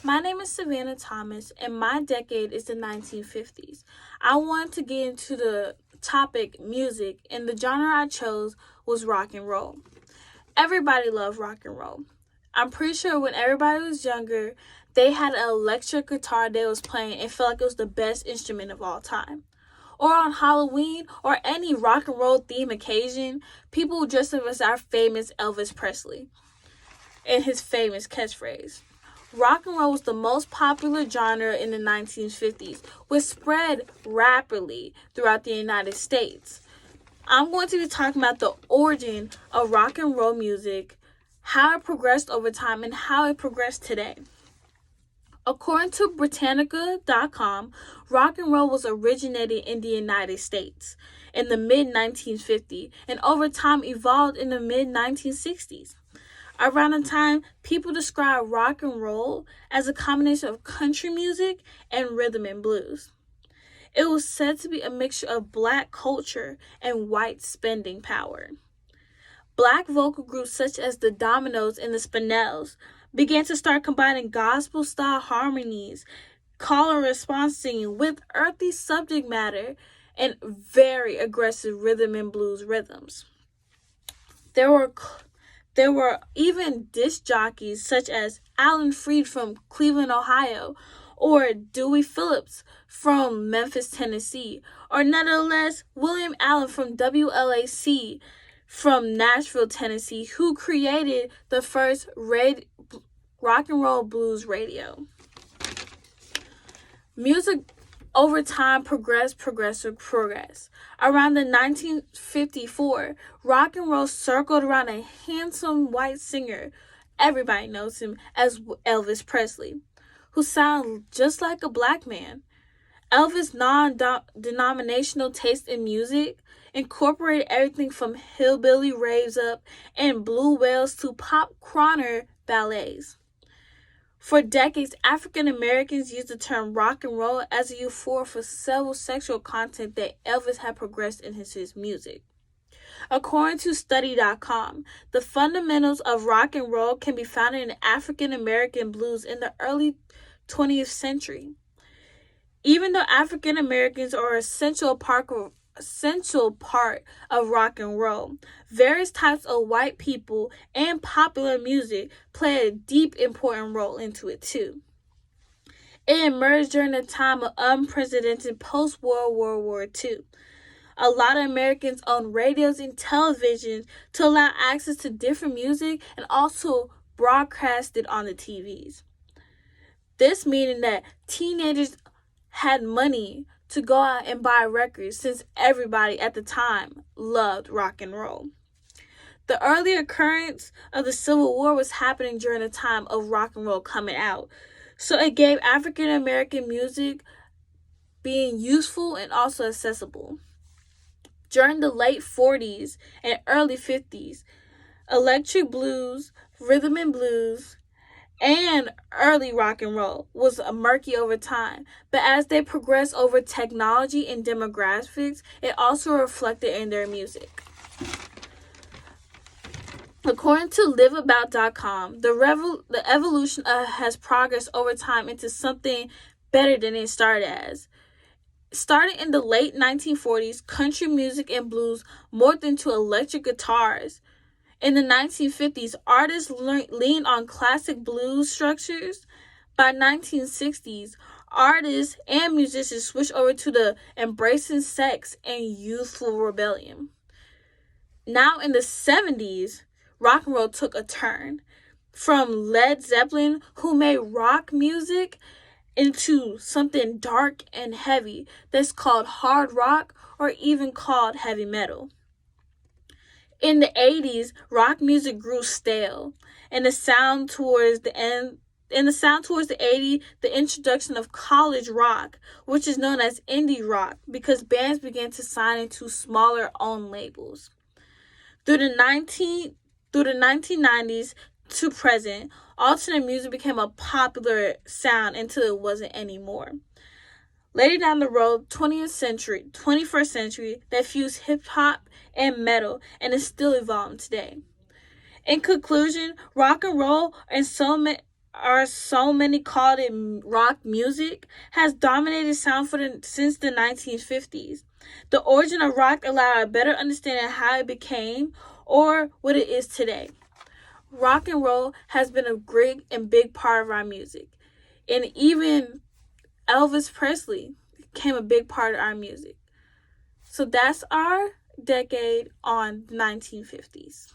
My name is Savannah Thomas, and my decade is the 1950s. I wanted to get into the topic music, and the genre I chose was rock and roll. Everybody loved rock and roll. I'm pretty sure when everybody was younger, they had an electric guitar they was playing and felt like it was the best instrument of all time. Or on Halloween or any rock and roll theme occasion, people would dress up as our famous Elvis Presley and his famous catchphrase. Rock and roll was the most popular genre in the 1950s, which spread rapidly throughout the United States. I'm going to be talking about the origin of rock and roll music, how it progressed over time, and how it progressed today. According to Britannica.com, rock and roll was originated in the United States in the mid 1950s and over time evolved in the mid 1960s. Around the time, people describe rock and roll as a combination of country music and rhythm and blues. It was said to be a mixture of black culture and white spending power. Black vocal groups such as the Dominoes and the Spinells began to start combining gospel-style harmonies, call and response singing with earthy subject matter and very aggressive rhythm and blues rhythms. There were even disc jockeys such as Alan Freed from Cleveland, Ohio, or Dewey Phillips from Memphis, Tennessee, or nonetheless William Allen from WLAC from Nashville, Tennessee, who created the first rock and roll blues radio. Music over time progressed. Around the 1954, rock and roll circled around a handsome white singer. Everybody knows him as Elvis Presley, who sounded just like a black man. Elvis' non-denominational taste in music incorporated everything from hillbilly raves up and blue whales to pop crooner ballets. For decades, African Americans used the term rock and roll as a euphoria for several sexual content that Elvis had progressed in his music. According to Study.com, the fundamentals of rock and roll can be found in African American blues in the early 20th century. Even though African Americans are an essential part of rock and roll, various types of white people and popular music play a deep important role into it too. It emerged during a time of unprecedented post-World War II. A lot of Americans owned radios and televisions to allow access to different music and also broadcast it on the TVs. This meaning that teenagers had money to go out and buy records since everybody at the time loved rock and roll. The early occurrence of the Civil War was happening during the time of rock and roll coming out, so it gave African American music being useful and also accessible. During the late 40s and early 50s, electric blues, rhythm and blues, and early rock and roll was murky over time, but as they progressed over technology and demographics, it also reflected in their music. According to liveabout.com, the evolution has progressed over time into something better than it started as. Starting in the late 1940s, country music and blues morphed into electric guitars. In the 1950s, artists leaned on classic blues structures. By 1960s, artists and musicians switched over to the embracing sex and youthful rebellion. Now in the 70s, rock and roll took a turn. From Led Zeppelin, who made rock music, into something dark and heavy that's called hard rock or even called heavy metal. In the 80s, rock music grew stale, and the sound towards the 80s, the introduction of college rock, which is known as indie rock, because bands began to sign into smaller owned labels. Through the 1990s to present, alternate music became a popular sound until it wasn't anymore. Later down the road, 21st century, that fused hip-hop and metal and is still evolving today. In conclusion, rock and roll and so are so many called it rock music, has dominated sound since the 1950s. The origin of rock allowed a better understanding of how it became or what it is today. Rock and roll has been a great and big part of our music. And even Elvis Presley became a big part of our music. So that's our decade on the 1950s.